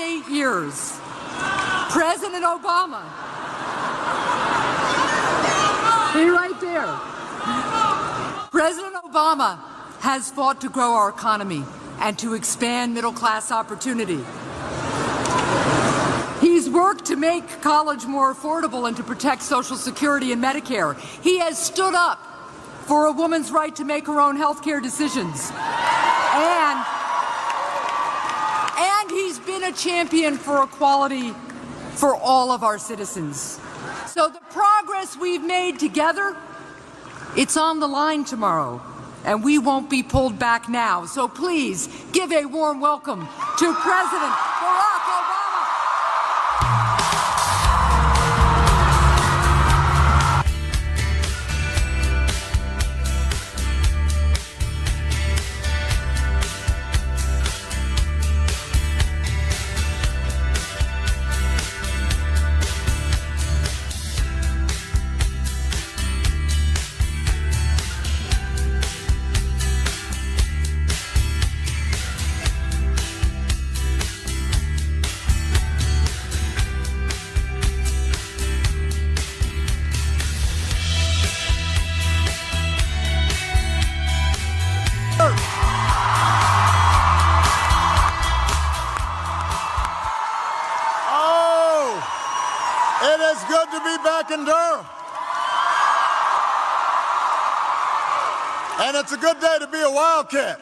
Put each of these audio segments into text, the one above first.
8 years, President Obama, be right there. President Obama has fought to grow our economy and to expand middle-class opportunity. He's worked to make college more affordable and to protect Social Security and Medicare. He has stood up for a woman's right to make her own health care decisions. And he's been a champion for equality for all of our citizens. So the progress we've made together, it's on the line tomorrow, and we won't be pulled back now. So please give a warm welcome to President Barack Obama. It is good to be back in Durham. And it's a good day to be a Wildcat.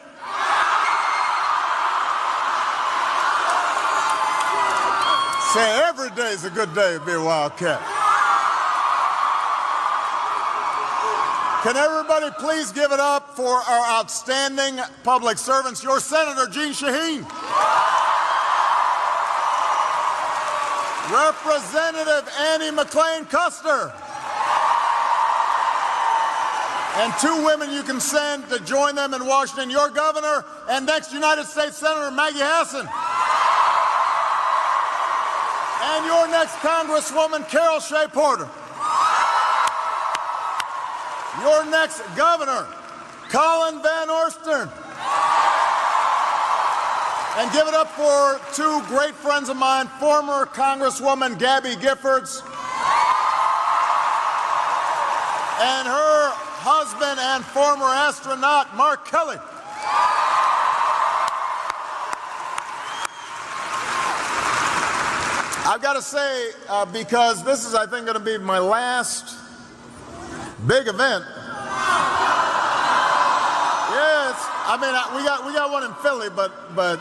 Say every day is a good day to be a Wildcat. Can everybody please give it up for our outstanding public servants, your Senator Jeanne Shaheen, Representative Annie McLean Custer, and two women you can send to join them in Washington, your governor and next United States Senator Maggie Hassan, and your next Congresswoman Carol Shea Porter, your next governor Colin Van Orstern, and give it up for two great friends of mine, former Congresswoman Gabby Giffords and her husband and former astronaut Mark Kelly. I've got to say, because this is, I think, going to be my last big event. Yes, I mean, we got one in Philly, but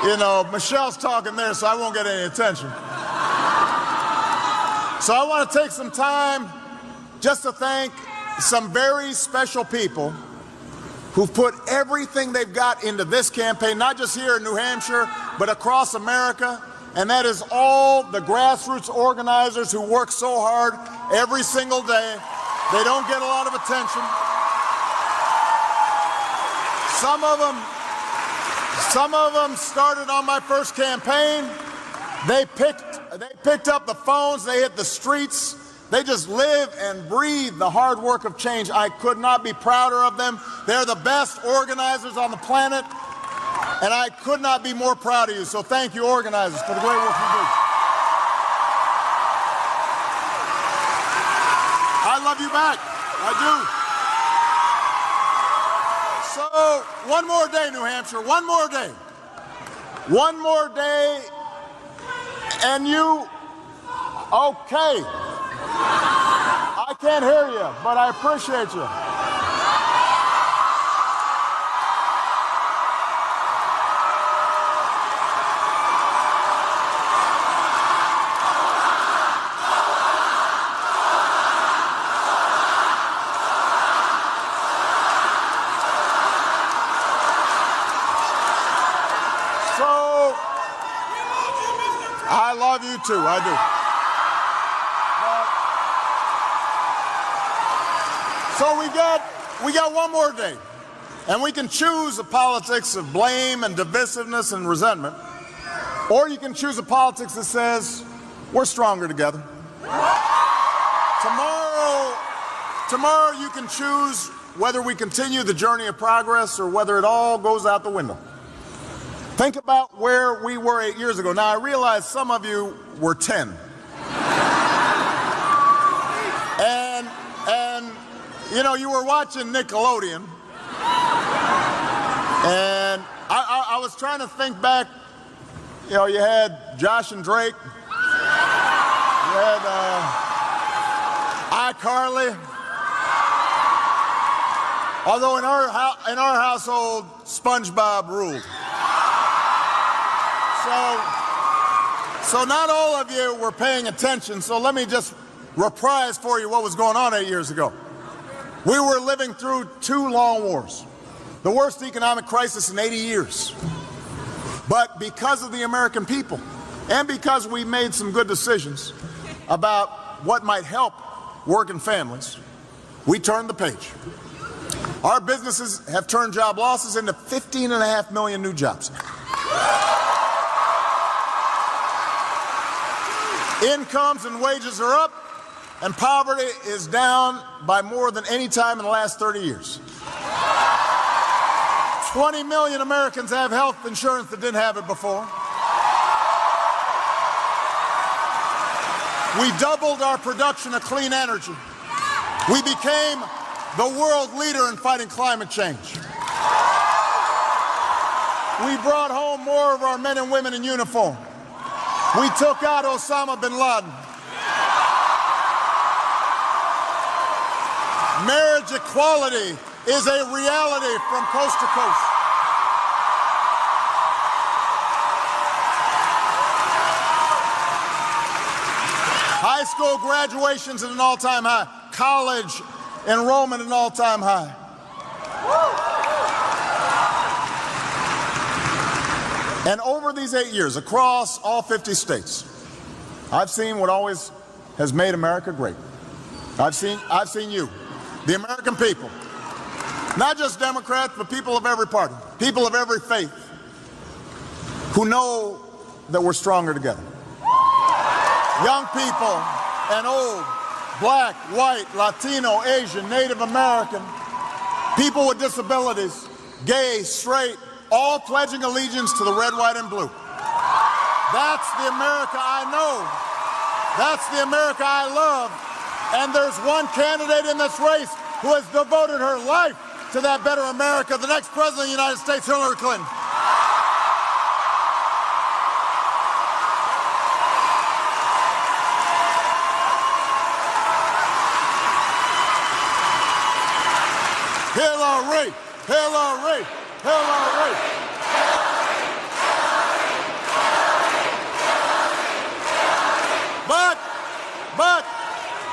you know, Michelle's talking there, so I won't get any attention. So I want to take some time just to thank some very special people who've put everything they've got into this campaign, not just here in New Hampshire, but across America. And that is all the grassroots organizers who work so hard every single day. They don't get a lot of attention. Some of them started on my first campaign. They picked up the phones, they hit the streets. They just live and breathe the hard work of change. I could not be prouder of them. They're the best organizers on the planet, and I could not be more proud of you. So thank you, organizers, for the great work you do. I love you back. I do. So, one more day, New Hampshire, one more day. One more day, and you, okay. I can't hear you, but I appreciate you. I love you too, I do. So we got one more day, and we can choose a politics of blame and divisiveness and resentment, or you can choose a politics that says we're stronger together. Tomorrow you can choose whether we continue the journey of progress or whether it all goes out the window. Think about where we were 8 years ago. Now, I realize some of you were 10. And you know, you were watching Nickelodeon. And I was trying to think back. You know, you had Josh and Drake. You had iCarly. Although in our household, SpongeBob ruled. So not all of you were paying attention, so let me just reprise for you what was going on 8 years ago. We were living through 2 long wars, the worst economic crisis in 80 years. But because of the American people, and because we made some good decisions about what might help working families, we turned the page. Our businesses have turned job losses into 15.5 million new jobs. Incomes and wages are up, and poverty is down by more than any time in the last 30 years. 20 million Americans have health insurance that didn't have it before. We doubled our production of clean energy. We became the world leader in fighting climate change. We brought home more of our men and women in uniform. We took out Osama bin Laden. Marriage equality is a reality from coast to coast. High school graduations at an all-time high. College enrollment at an all-time high. And over these 8 years, across all 50 states, I've seen what always has made America great. I've seen you, the American people, not just Democrats, but people of every party, people of every faith, who know that we're stronger together. Young people and old, black, white, Latino, Asian, Native American, people with disabilities, gay, straight, all pledging allegiance to the red, white, and blue. That's the America I know. That's the America I love. And there's one candidate in this race who has devoted her life to that better America, the next president of the United States, Hillary Clinton. Hillary, Hillary, Hillary. But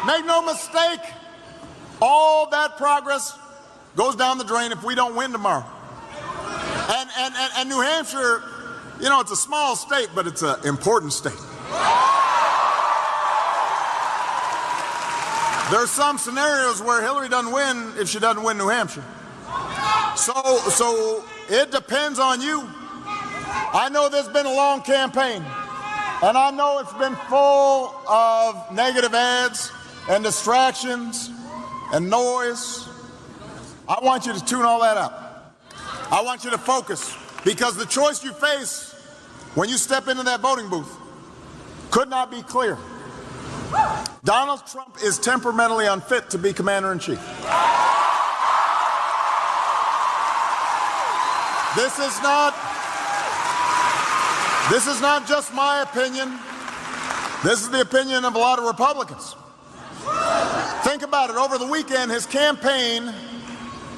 make no mistake, all that progress goes down the drain if we don't win tomorrow. And New Hampshire, you know, it's a small state, but it's an important state. There's some scenarios where Hillary doesn't win if she doesn't win New Hampshire. So it depends on you. I know there's been a long campaign, and I know it's been full of negative ads and distractions and noise. I want you to tune all that out. I want you to focus, because the choice you face when you step into that voting booth could not be clearer. Donald Trump is temperamentally unfit to be commander-in-chief. This is not just my opinion. This is the opinion of a lot of Republicans. Think about it. Over the weekend, his campaign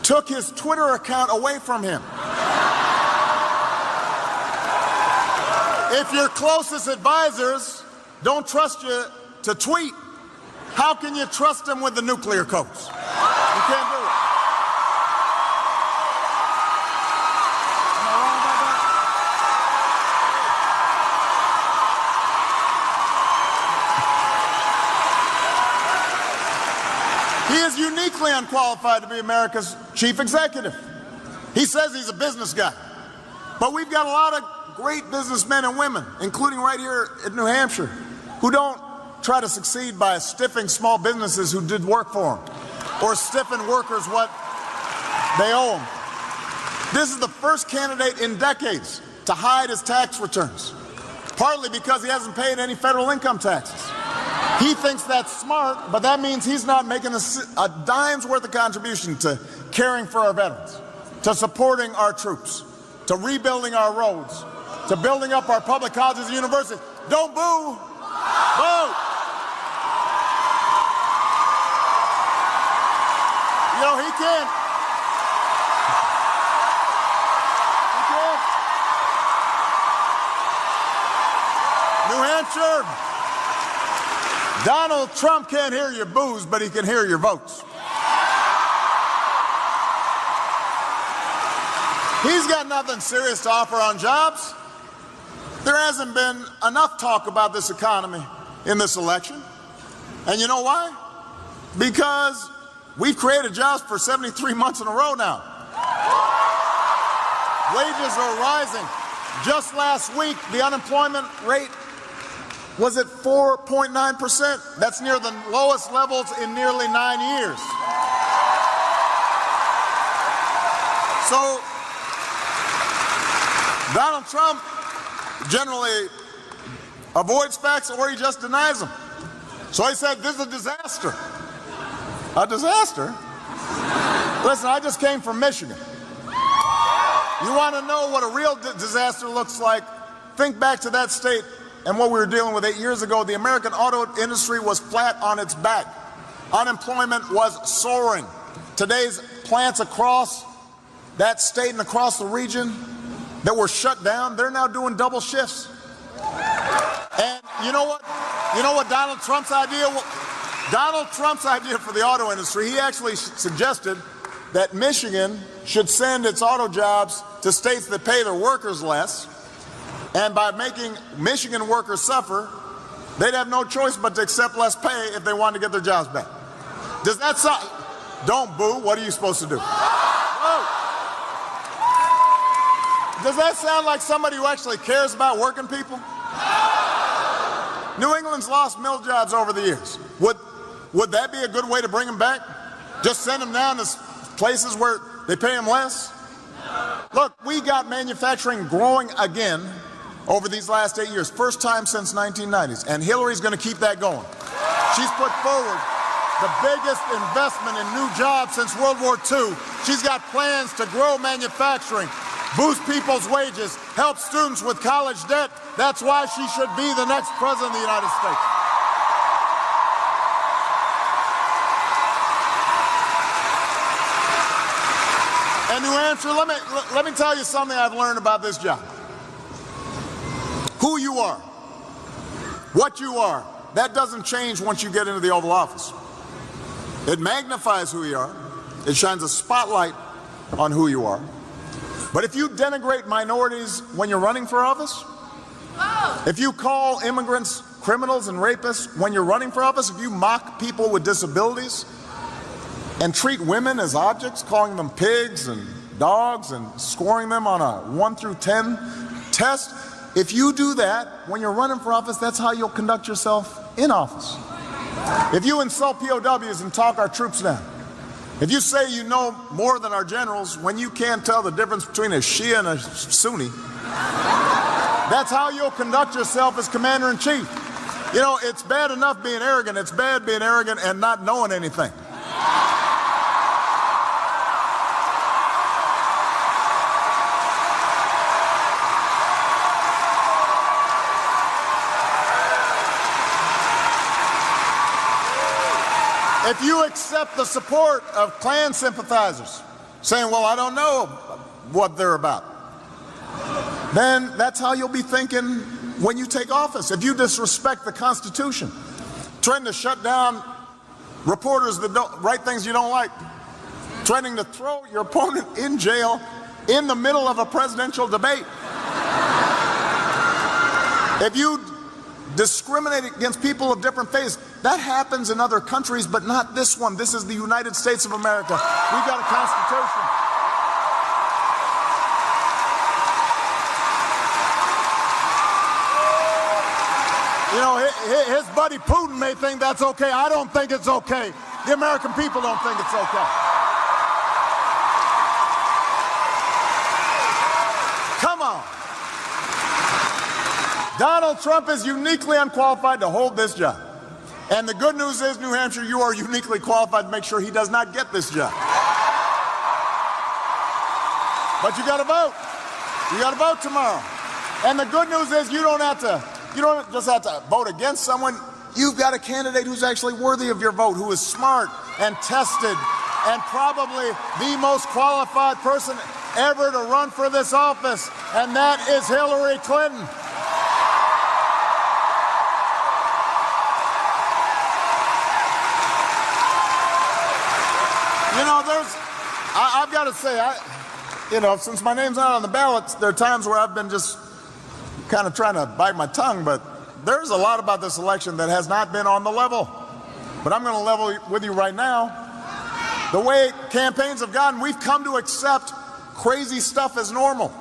took his Twitter account away from him. If your closest advisors don't trust you to tweet, how can you trust them with the nuclear codes? You can't do it. Am I wrong about that? He is uniquely unqualified to be America's chief executive. He says he's a business guy. But we've got a lot of great businessmen and women, including right here in New Hampshire, who don't try to succeed by stiffing small businesses who did work for them, or stiffing workers what they owe them. This is the first candidate in decades to to hide his tax returns, partly because he hasn't paid any federal income taxes. He thinks that's smart, but that means he's not making a dime's worth of contribution to caring for our veterans, to supporting our troops, to rebuilding our roads, to building up our public colleges and universities. Don't boo! Vote! You know, he can't. New Hampshire, Donald Trump can't hear your boos, but he can hear your votes. He's got nothing serious to offer on jobs. There hasn't been enough talk about this economy in this election. And you know why? Because we've created jobs for 73 months in a row now. Wages are rising. Just last week, the unemployment rate was at 4.9%. That's near the lowest levels in nearly 9 years. So, Donald Trump generally avoids facts or he just denies them. So he said, this is a disaster. A disaster? Listen, I just came from Michigan. You want to know what a real disaster looks like? Think back to that state and what we were dealing with 8 years ago. The American auto industry was flat on its back. Unemployment was soaring. Today's plants across that state and across the region that were shut down, they're now doing double shifts. And you know what? You know what Donald Trump's idea was? Donald Trump's idea for the auto industry, he actually suggested that Michigan should send its auto jobs to states that pay their workers less. And by making Michigan workers suffer, they'd have no choice but to accept less pay if they wanted to get their jobs back. Does that sound? Don't boo. What are you supposed to do? Whoa. Does that sound like somebody who actually cares about working people? New England's lost mill jobs over the years. Would that be a good way to bring them back? Just send them down to places where they pay them less? Look, we got manufacturing growing again over these last 8 years, first time since 1990s, and Hillary's going to keep that going. She's put forward the biggest investment in new jobs since World War II. She's got plans to grow manufacturing, boost people's wages, help students with college debt. That's why she should be the next president of the United States. And New Hampshire, let me tell you something I've learned about this job. Who you are, what you are, that doesn't change once you get into the Oval Office. It magnifies who you are. It shines a spotlight on who you are. But if you denigrate minorities when you're running for office, if you call immigrants criminals and rapists when you're running for office, if you mock people with disabilities and treat women as objects, calling them pigs and dogs and scoring them on a 1 through 10 test, if you do that when you're running for office, that's how you'll conduct yourself in office. If you insult POWs and talk our troops down, if you say you know more than our generals when you can't tell the difference between a Shia and a Sunni, that's how you'll conduct yourself as commander-in-chief. You know, it's bad enough being arrogant. It's bad being arrogant and not knowing anything. If you accept the support of Klan sympathizers saying, well, I don't know what they're about, then that's how you'll be thinking when you take office. If you disrespect the Constitution, threatening to shut down reporters that don't write things you don't like, threatening to throw your opponent in jail in the middle of a presidential debate. If you discriminate against people of different faiths, that happens in other countries, but not this one. This is the United States of America. We've got a Constitution. You know, his buddy Putin may think that's okay. I don't think it's okay. The American people don't think it's okay. Come on. Donald Trump is uniquely unqualified to hold this job. And the good news is, New Hampshire, you are uniquely qualified to make sure he does not get this job. But you got to vote. You got to vote tomorrow. And the good news is you don't just have to vote against someone. You've got a candidate who's actually worthy of your vote, who is smart and tested and probably the most qualified person ever to run for this office, and that is Hillary Clinton. You know, I've got to say, since my name's not on the ballot, there are times where I've been just kind of trying to bite my tongue, but there's a lot about this election that has not been on the level. But I'm going to level with you right now. The way campaigns have gone, we've come to accept crazy stuff as normal.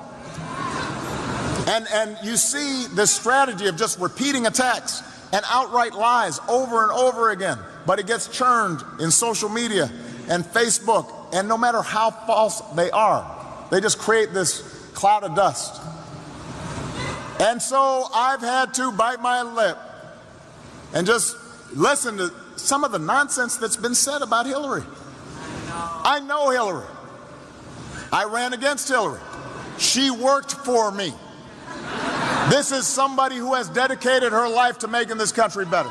And you see this strategy of just repeating attacks and outright lies over and over again. But it gets churned in social media and Facebook, and no matter how false they are, they just create this cloud of dust. And so I've had to bite my lip and just listen to some of the nonsense that's been said about Hillary. I know Hillary. I ran against Hillary. She worked for me. This is somebody who has dedicated her life to making this country better.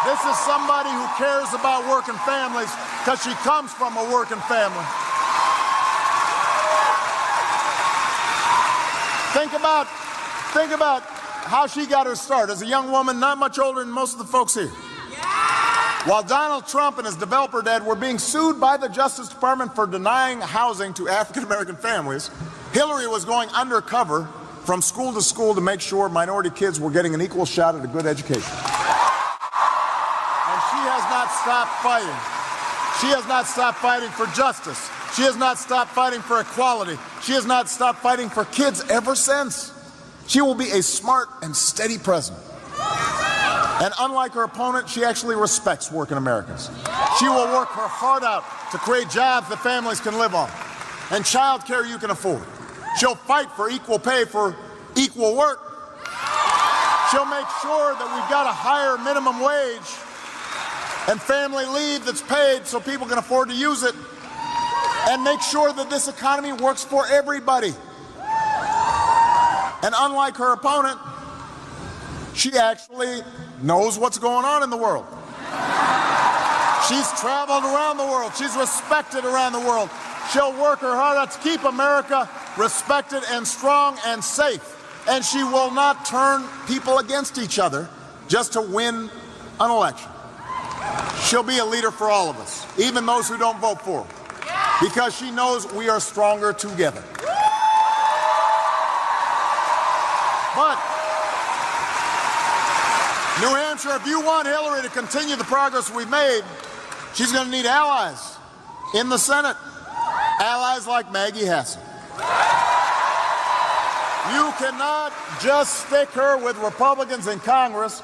This is somebody who cares about working families because she comes from a working family. Think about how she got her start as a young woman, not much older than most of the folks here. While Donald Trump and his developer dad were being sued by the Justice Department for denying housing to African-American families, Hillary was going undercover from school to school to make sure minority kids were getting an equal shot at a good education. And she has not stopped fighting. She has not stopped fighting for justice. She has not stopped fighting for equality. She has not stopped fighting for kids ever since. She will be a smart and steady president. And unlike her opponent, she actually respects working Americans. She will work her heart out to create jobs that families can live on and child care you can afford. She'll fight for equal pay for equal work. She'll make sure that we've got a higher minimum wage and family leave that's paid so people can afford to use it, and make sure that this economy works for everybody. And unlike her opponent, she actually knows what's going on in the world. She's traveled around the world. She's respected around the world. She'll work her heart out to keep America respected and strong and safe. And she will not turn people against each other just to win an election. She'll be a leader for all of us, even those who don't vote for her, because she knows we are stronger together. But New Hampshire, if you want Hillary to continue the progress we've made, she's going to need allies in the Senate. Allies like Maggie Hassan. You cannot just stick her with Republicans in Congress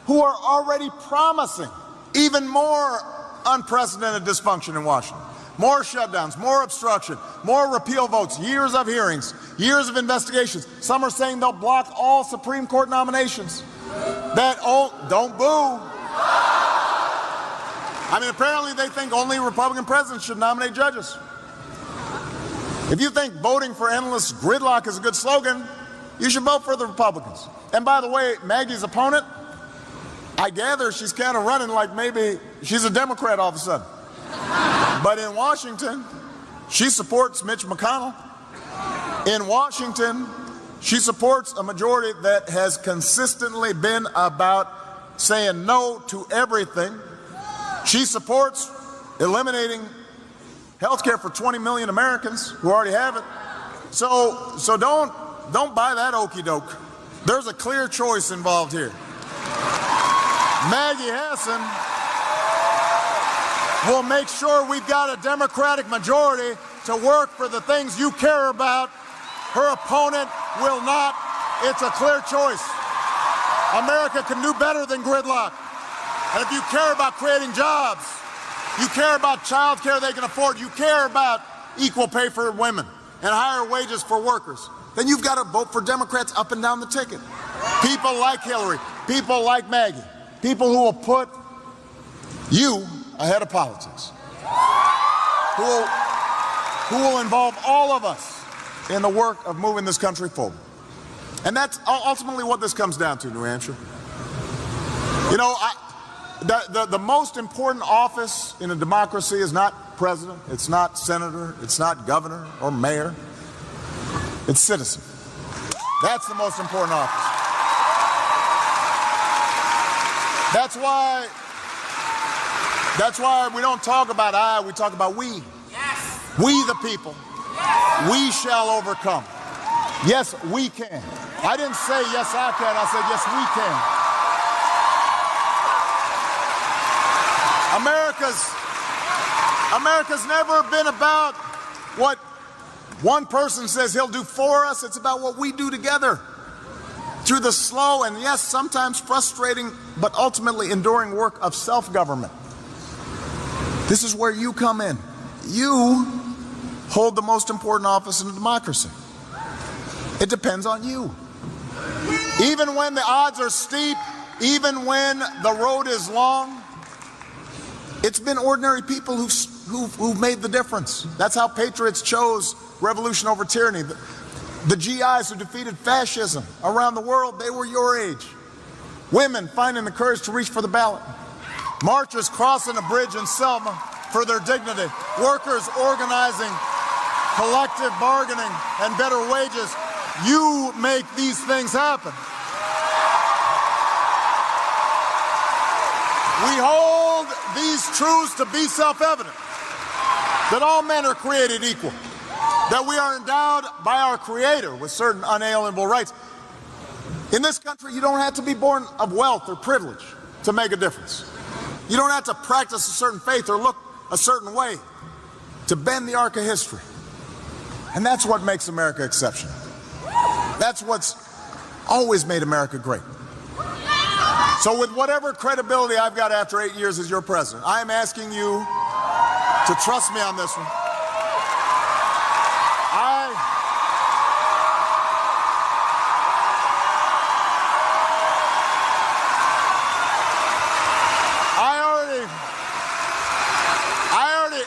who are already promising even more unprecedented dysfunction in Washington. More shutdowns, more obstruction, more repeal votes, years of hearings, years of investigations. Some are saying they'll block all Supreme Court nominations. Don't boo. I mean, apparently they think only Republican presidents should nominate judges. If you think voting for endless gridlock is a good slogan, you should vote for the Republicans. And by the way, Maggie's opponent, I gather she's kind of running like maybe she's a Democrat all of a sudden. But in Washington, she supports Mitch McConnell. In Washington, she supports a majority that has consistently been about saying no to everything. She supports eliminating health care for 20 million Americans who already have it. So don't buy that okey doke. There's a clear choice involved here. Maggie Hassan will make sure we've got a Democratic majority to work for the things you care about. Her opponent will not. It's a clear choice. America can do better than gridlock. And if you care about creating jobs, you care about child care they can afford, you care about equal pay for women and higher wages for workers, then you've got to vote for Democrats up and down the ticket. People like Hillary, people like Maggie, people who will put you ahead of politics, who will involve all of us in the work of moving this country forward. And that's ultimately what this comes down to, New Hampshire. You know, the most important office in a democracy is not president, it's not senator, it's not governor or mayor. It's citizen. That's the most important office. That's why we don't talk about I, we talk about we. Yes. We the people. Yes. We shall overcome. Yes, we can. I didn't say yes I can, I said yes we can. America's never been about what one person says he'll do for us. It's about what we do together through the slow and, yes, sometimes frustrating, but ultimately enduring work of self-government. This is where you come in. You hold the most important office in a democracy. It depends on you. Even when the odds are steep, even when the road is long, it's been ordinary people who've made the difference. That's how patriots chose revolution over tyranny. The GIs who defeated fascism around the world, they were your age. Women finding the courage to reach for the ballot. Marchers crossing a bridge in Selma for their dignity. Workers organizing, collective bargaining, and better wages. You make these things happen. We hold these truths to be self-evident, that all men are created equal, that we are endowed by our Creator with certain unalienable rights. In this country, you don't have to be born of wealth or privilege to make a difference. You don't have to practice a certain faith or look a certain way to bend the arc of history. And that's what makes America exceptional. That's what's always made America great. So with whatever credibility I've got after 8 years as your president, I am asking you to trust me on this one.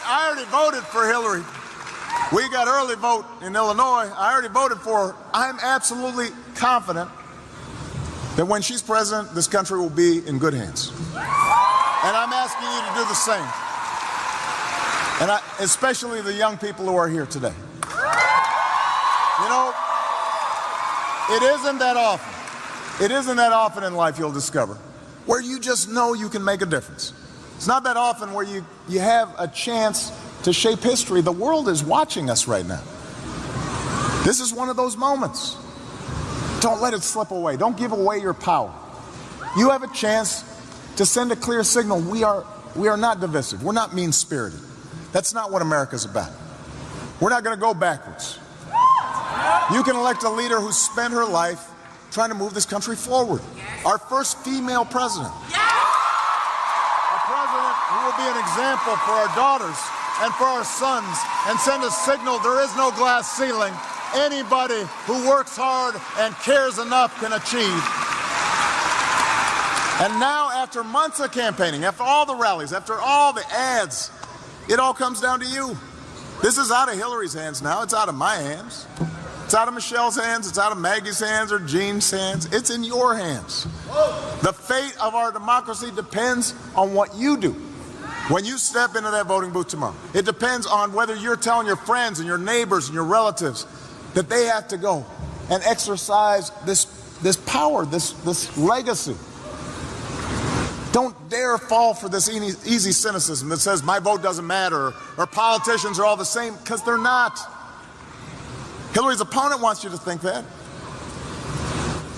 I already voted for Hillary. We got early vote in Illinois. I already voted for her. I'm absolutely confident that when she's president, this country will be in good hands. And I'm asking you to do the same. And especially the young people who are here today. You know, it isn't that often in life you'll discover where you just know you can make a difference. It's not that often where you have a chance to shape history. The world is watching us right now. This is one of those moments. Don't let it slip away. Don't give away your power. You have a chance to send a clear signal. We are not divisive. We're not mean-spirited. That's not what America's about. We're not going to go backwards. You can elect a leader who spent her life trying to move this country forward. Our first female president. A president who will be an example for our daughters and for our sons and send a signal there is no glass ceiling. Anybody who works hard and cares enough can achieve. And now, after months of campaigning, after all the rallies, after all the ads, it all comes down to you. This is out of Hillary's hands now. It's out of my hands. It's out of Michelle's hands. It's out of Maggie's hands or Jean's hands. It's in your hands. The fate of our democracy depends on what you do when you step into that voting booth tomorrow. It depends on whether you're telling your friends and your neighbors and your relatives that they have to go and exercise this power, this legacy. Don't dare fall for this easy cynicism that says my vote doesn't matter or politicians are all the same, because they're not. Hillary's opponent wants you to think that.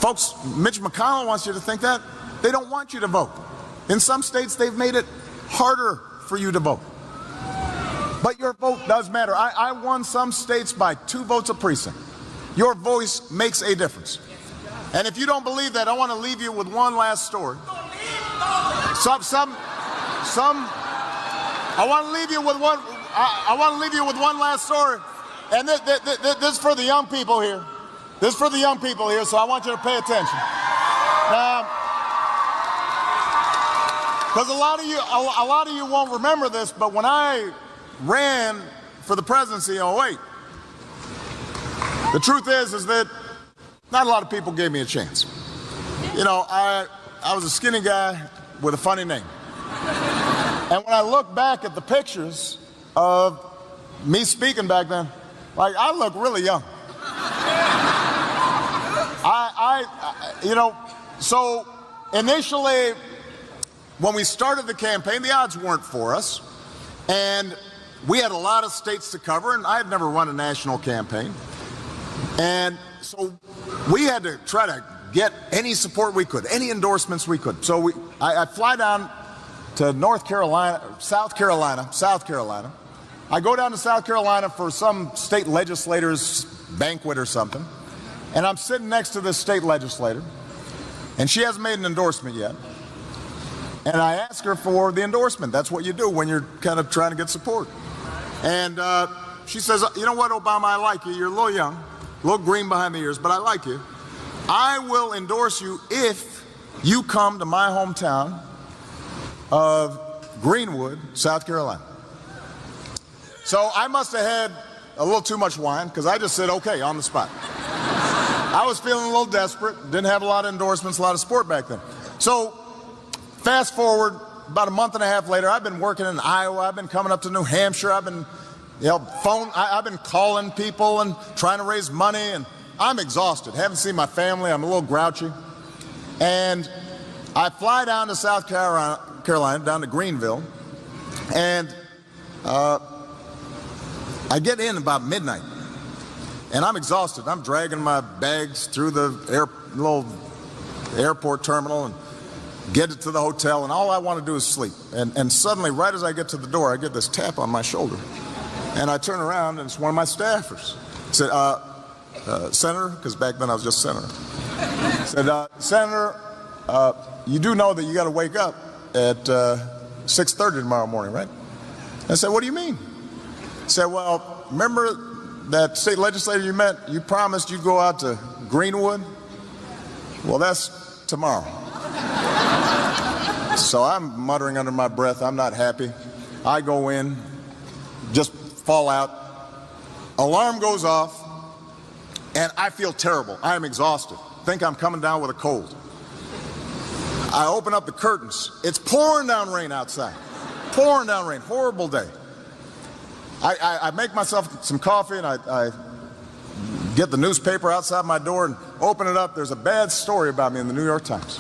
Folks, Mitch McConnell wants you to think that. They don't want you to vote. In some states, they've made it harder for you to vote. But your vote does matter. I won some states by 2 votes a precinct. Your voice makes a difference. And if you don't believe that, I want to leave you with one last story. I want to leave you with one last story. And this is for the young people here. This is for the young people here, so I want you to pay attention. Now, because a lot of you won't remember this, but when I ran for the presidency in 08, the truth is that not a lot of people gave me a chance. You know, I was a skinny guy with a funny name. And when I look back at the pictures of me speaking back then, like, I look really young. So initially, when we started the campaign, the odds weren't for us. And we had a lot of states to cover, and I had never run a national campaign. And so we had to try to get any support we could, any endorsements we could. So I fly down to South Carolina. I go down to South Carolina for some state legislator's banquet or something. And I'm sitting next to this state legislator, and she hasn't made an endorsement yet. And I ask her for the endorsement. That's what you do when you're kind of trying to get support. And she says, you know what, Obama, I like you. You're a little young, a little green behind the ears, but I like you. I will endorse you if you come to my hometown of Greenwood, South Carolina. So I must have had a little too much wine, because I just said, okay, on the spot. I was feeling a little desperate, didn't have a lot of endorsements, a lot of support back then. So fast forward about a month and a half later, I've been working in Iowa, I've been coming up to New Hampshire, I've been I've been calling people and trying to raise money, and I'm exhausted. Haven't seen my family, I'm a little grouchy. And I fly down to South Carolina, down to Greenville, and I get in about midnight. And I'm exhausted. I'm dragging my bags through the little airport terminal and get it to the hotel, and all I want to do is sleep. And suddenly, right as I get to the door, I get this tap on my shoulder. And I turn around, and it's one of my staffers. Said, Senator, because back then I was just Senator. Said, Senator, you do know that you got to wake up at 6:30 tomorrow morning, right? I said, what do you mean? He said, well, remember that state legislator you met, you promised you'd go out to Greenwood? Well, that's tomorrow. So I'm muttering under my breath, I'm not happy. I go in, just fall out. Alarm goes off, and I feel terrible. I am exhausted. Think I'm coming down with a cold. I open up the curtains. It's pouring down rain outside. Pouring down rain. Horrible day. I make myself some coffee, and I get the newspaper outside my door and open it up. There's a bad story about me in the New York Times.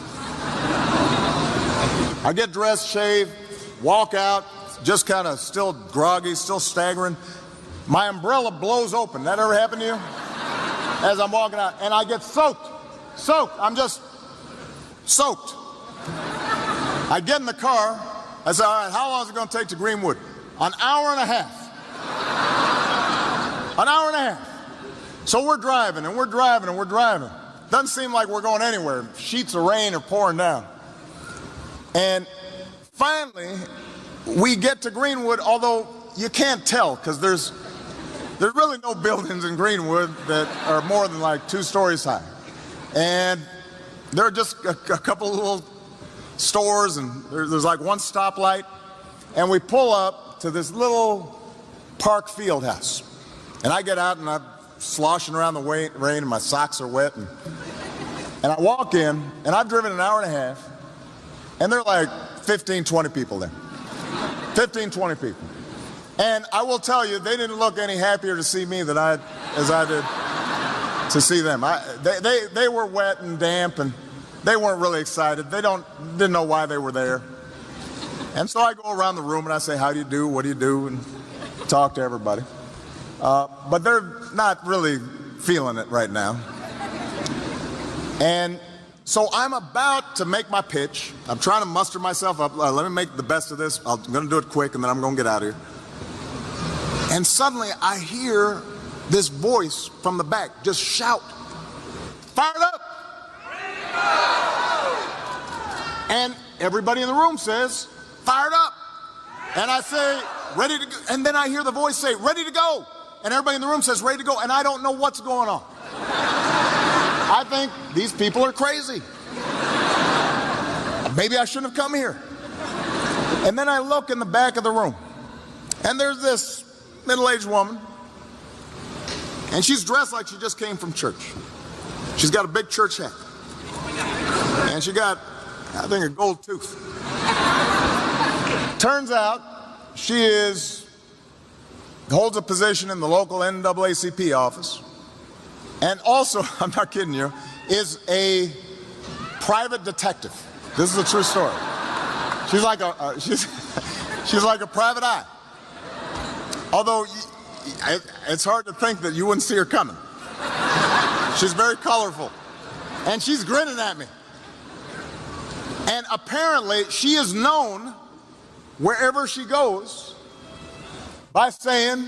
I get dressed, shave, walk out, just kind of still groggy, still staggering. My umbrella blows open. That ever happened to you? As I'm walking out, and I get soaked. I'm just soaked. I get in the car. I say, all right, how long is it going to take to Greenwood? An hour and a half. An hour and a half. So we're driving, and we're driving, and we're driving. Doesn't seem like we're going anywhere. Sheets of rain are pouring down. And finally, we get to Greenwood, although you can't tell, because there's really no buildings in Greenwood that are more than like 2 stories high. And there are just a couple of little stores, and there's like one stoplight. And we pull up to this little park field house. And I get out, and I'm sloshing around the rain, and my socks are wet. And I walk in, and I've driven an hour and a half, and there are like 15, 20 people there. 15, 20 people. And I will tell you, they didn't look any happier to see me as I did to see them. They were wet and damp, and they weren't really excited. They didn't know why they were there. And so I go around the room, and I say, how do you do? What do you do? And talk to everybody. But they're not really feeling it right now. And so I'm about to make my pitch. I'm trying to muster myself up. Let me make the best of this. I'm going to do it quick, and then I'm going to get out of here. And suddenly I hear this voice from the back just shout, fired up! And everybody in the room says, fired up! And I say, ready to go. And then I hear the voice say, ready to go! And everybody in the room says, ready to go. And I don't know what's going on. I think these people are crazy. Maybe I shouldn't have come here. And then I look in the back of the room, and there's this middle-aged woman, and she's dressed like she just came from church. She's got a big church hat, and she got, I think, a gold tooth. Turns out she holds a position in the local NAACP office, and also, I'm not kidding you, is a private detective. This is a true story. She's like she's like a private eye. Although it's hard to think that you wouldn't see her coming. She's very colorful, and she's grinning at me. And apparently, she is known wherever she goes by saying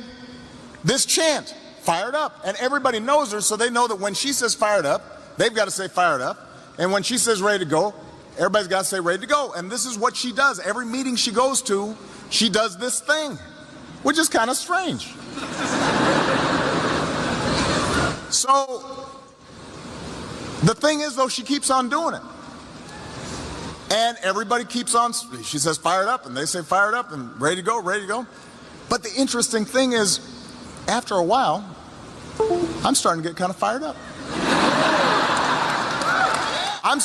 this chant, fired up. And everybody knows her, so they know that when she says fired up, they've got to say fired up. And when she says ready to go, everybody's got to say ready to go. And this is what she does. Every meeting she goes to, she does this thing, which is kind of strange. So the thing is, though, she keeps on doing it. And everybody keeps on, she says fired up, and they say fired up, and ready to go, ready to go. But the interesting thing is, after a while, I'm starting to get kind of fired up. I'm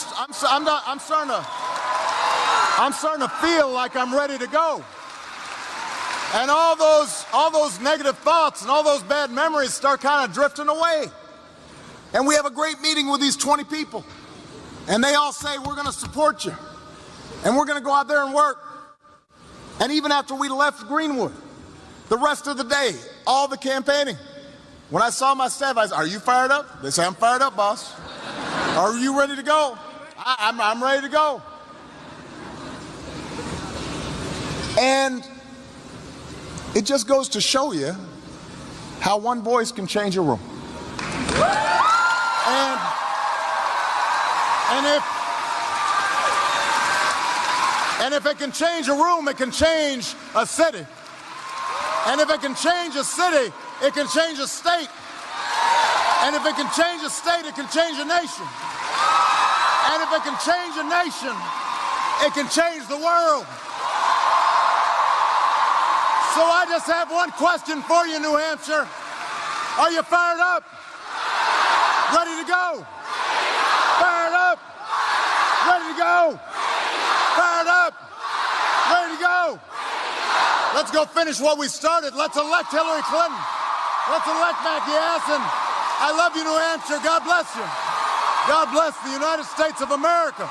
starting to feel like I'm ready to go. And all those negative thoughts and all those bad memories start kind of drifting away. And we have a great meeting with these 20 people. And they all say, we're going to support you. And we're going to go out there and work. And even after we left Greenwood, the rest of the day, all the campaigning, when I saw my staff, I said, are you fired up? They say, I'm fired up, boss. Are you ready to go? I'm ready to go. And it just goes to show you how one voice can change a room. And if it can change a room, it can change a city. And if it can change a city, it can change a state. And if it can change a state, it can change a nation. And if it can change a nation, it can change the world. So I just have one question for you, New Hampshire. Are you fired up? Ready to go? Fired up? Ready to go? Fired up? Ready to go? Let's go finish what we started. Let's elect Hillary Clinton. Let's elect Mackie Asson. I love you, New Hampshire. God bless you. God bless the United States of America.